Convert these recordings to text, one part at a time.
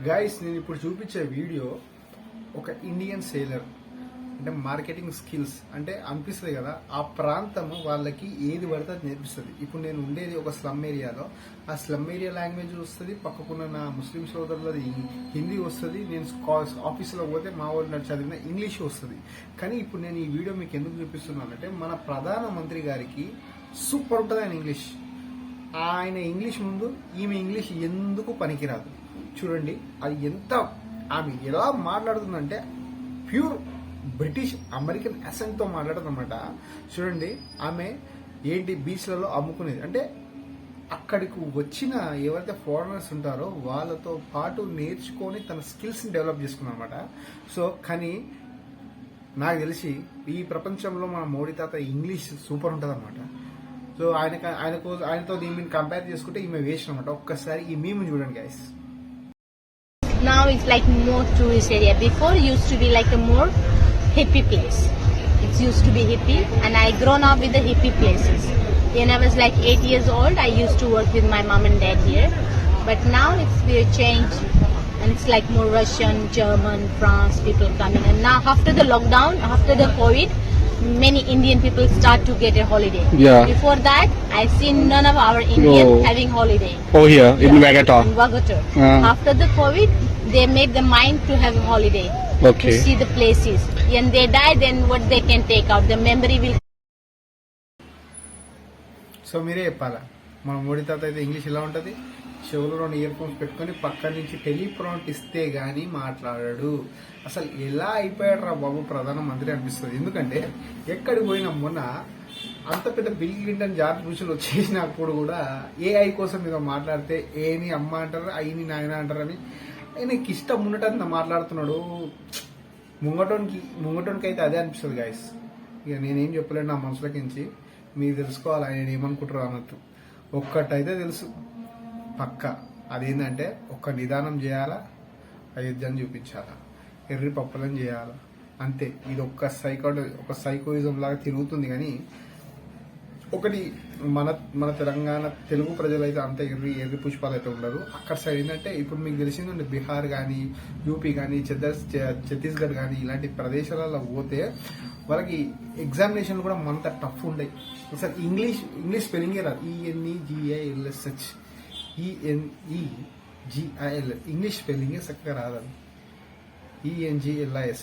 Guys నేను ఇప్పుడు చూపించే వీడియో ఒక ఇండియన్ సేలర్ అంటే మార్కెటింగ్ స్కిల్స్ అంటే అనిపిస్తుంది కదా, ఆ ప్రాంతము వాళ్ళకి ఏది పడితే అది నేర్పిస్తుంది. ఇప్పుడు నేను ఉండేది ఒక స్లమ్ ఏరియాలో, ఆ స్లమ్ ఏరియా లాంగ్వేజ్ వస్తుంది, పక్కకున్న నా ముస్లిం సోదరులది హిందీ వస్తుంది, నేను ఆఫీసులో పోతే మా వాళ్ళు చదివిన ఇంగ్లీష్ వస్తుంది. కానీ ఇప్పుడు నేను ఈ వీడియో మీకు ఎందుకు చూపిస్తున్నానంటే మన ప్రధానమంత్రి గారికి సూపర్ ఉంటుంది ఆయన ఇంగ్లీష్. ఆయన ఇంగ్లీష్ ముందు ఈమె ఇంగ్లీష్ ఎందుకు పనికిరాదు. చూడండి అది ఎంత, ఆమె ఎలా మాట్లాడుతుందంటే ప్యూర్ బ్రిటిష్ అమెరికన్ యాసెంట్తో మాట్లాడుతుందన్నమాట. చూడండి ఆమె ఏంటి బీచ్లలో అమ్ముకునేది అంటే అక్కడికి వచ్చిన ఎవరైతే ఫారినర్స్ ఉంటారో వాళ్ళతో పాటు నేర్చుకొని తన స్కిల్స్ని డెవలప్ చేసుకున్నమాట. సో కానీ నాకు తెలిసి ఈ ప్రపంచంలో మన మోడీ తాత ఇంగ్లీష్ సూపర్ ఉంటుంది అనమాట. సో ఆయనతో దీన్ని కంపేర్ చేసుకుంటే ఈమె వేస్ట్ అనమాట. ఒక్కసారి ఈ మీమ్ చూడండి guys. Now it's like more tourist area. Before it used to be like a more hippie place. It used to be hippie, and I grown up with the hippie places. When I was like 8 years old, I used to work with my mom and dad here. But now it's very changed, and it's like more Russian, German, France people coming. And now after the lockdown, after the COVID, many Indian people start to get a holiday. Yeah. Before that, I seen none of our Indians having holiday. Oh, here in Vagator. In Vagator. After the COVID, they made the mind to have a holiday. Okay. To see the places. When they die, then what they can take out, the memory will. So మీరే చెప్పాలా, మన మోడీ తాత అయితే English ఎలా ఉంటుంది, చెవులో 2 ear phones పెట్టుకొని పక్క నుంచి టెలిప్రాంట్ ఇస్తే గానీ మాట్లాడాడు. అసలు ఎలా అయిపోయాడు రా బాబు ప్రధానమంత్రి అనిపిస్తుంది. ఎందుకంటే ఎక్కడికి పోయినా మొన్న అంత పెద్ద బిల్ క్లింటన్ జార్జ్ బుష్లు వచ్చేసినప్పుడు కూడా ఏఐ కోసం ఏదో మాట్లాడితే ఏని అమ్మ అంటారు, ఐని నాయన అంటారని ఆయనకి ఇష్టం ఉన్నట్టు మాట్లాడుతున్నాడు. ముంగటోనికి అయితే అదే అనిపిస్తుంది గాయస్. ఇక నేనేం చెప్పలేను నా మనసులకించి, మీరు తెలుసుకోవాలి ఆయన ఏమనుకుంటారు అన్నట్టు. ఒక్కటైతే తెలుసు పక్క, అదేంటంటే ఒక్క నిదానం చేయాలా, అయోధ్యను చూపించాలా, ఎర్రి పప్పులను చేయాలా, అంతే. ఇది ఒక సైకోయిజం లాగా తిరుగుతుంది. కానీ ఒకటి మన తెలంగాణ తెలుగు ప్రజలు అయితే అంత ఎర్రి పుష్పాలు అయితే ఉండరు. అక్కడ సైడ్ ఏంటంటే ఇప్పుడు మీకు తెలిసిందండి, బీహార్ కానీ యూపీ కానీ ఛత్తీస్గఢ్ కానీ ఇలాంటి ప్రదేశాలలో పోతే వాళ్ళకి ఎగ్జామినేషన్లు కూడా మనంత టఫ్ ఉండయి. అసలు ఇంగ్లీష్ స్పెల్లింగే రాదు. ENEGILSH ENEGIL ఇంగ్లీష్ స్పెల్లింగే చక్కగా రాదు. ENGLISH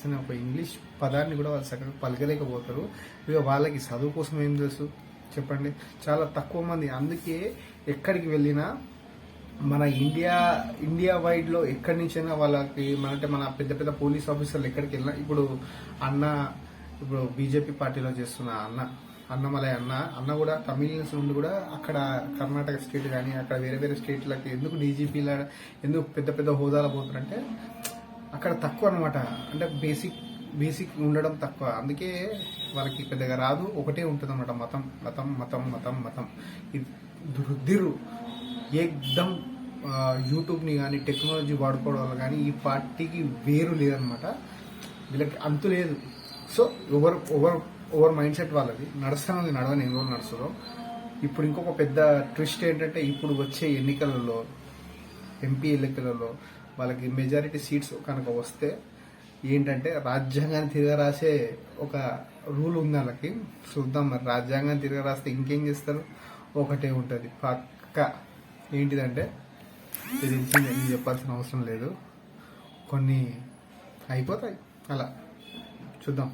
అనే ఒక ఇంగ్లీష్ పదాన్ని కూడా వాళ్ళు చక్కగా పలకలేకపోతారు. ఇక వాళ్ళకి చదువు కోసం ఏం తెలుసు చెప్పండి, చాలా తక్కువ మంది. అందుకే ఎక్కడికి వెళ్ళినా మన ఇండియా వైడ్లో ఎక్కడి నుంచైనా వాళ్ళకి మన పెద్ద పెద్ద పోలీస్ ఆఫీసర్లు ఎక్కడికి వెళ్ళినా, ఇప్పుడు బీజేపీ పార్టీలో చేస్తున్న అన్నమలై అన్న కూడా తమిళన్స్ నుండి కూడా అక్కడ కర్ణాటక స్టేట్ కానీ అక్కడ వేరే స్టేట్లకి ఎందుకు డీజీపీల ఎందుకు పెద్ద హోదాలో పోతారంటే అక్కడ తక్కువ అనమాట. అంటే బేసిక్ ఉండడం తక్కువ. అందుకే వాళ్ళకి పెద్దగా రాదు. ఒకటే ఉంటుంది అనమాట, మతం మతం మతం మతం మతం. దుర్దిరు ఏకదం యూట్యూబ్ని కానీ టెక్నాలజీ వాడుకోవడం వల్ల కానీ ఈ పార్టీకి వేరు లేదనమాట. వీళ్ళకి అంతు లేదు. సో ఓవర్ మైండ్ సెట్ వాళ్ళది నడుస్తున్నది. నడవని ఎన్ని రోజులు నడుస్తుందో. ఇప్పుడు ఇంకొక పెద్ద ట్విస్ట్ ఏంటంటే ఇప్పుడు వచ్చే ఎన్నికలలో ఎంపీ ఎన్నికలలో వాళ్ళకి మెజారిటీ సీట్స్ కనుక వస్తే ఏంటంటే రాజ్యాంగాన్ని తిరగరాసే ఒక రూల్ ఉంది వాళ్ళకి. చూద్దాం మరి రాజ్యాంగాన్ని తిరగరాస్తే ఇంకేం చేస్తారు. ఒకటే ఉంటుంది పక్క, ఏంటిదంటే ఇది చెప్పాల్సిన అవసరం లేదు, కొన్ని అయిపోతాయి అలా. చూద్దాం.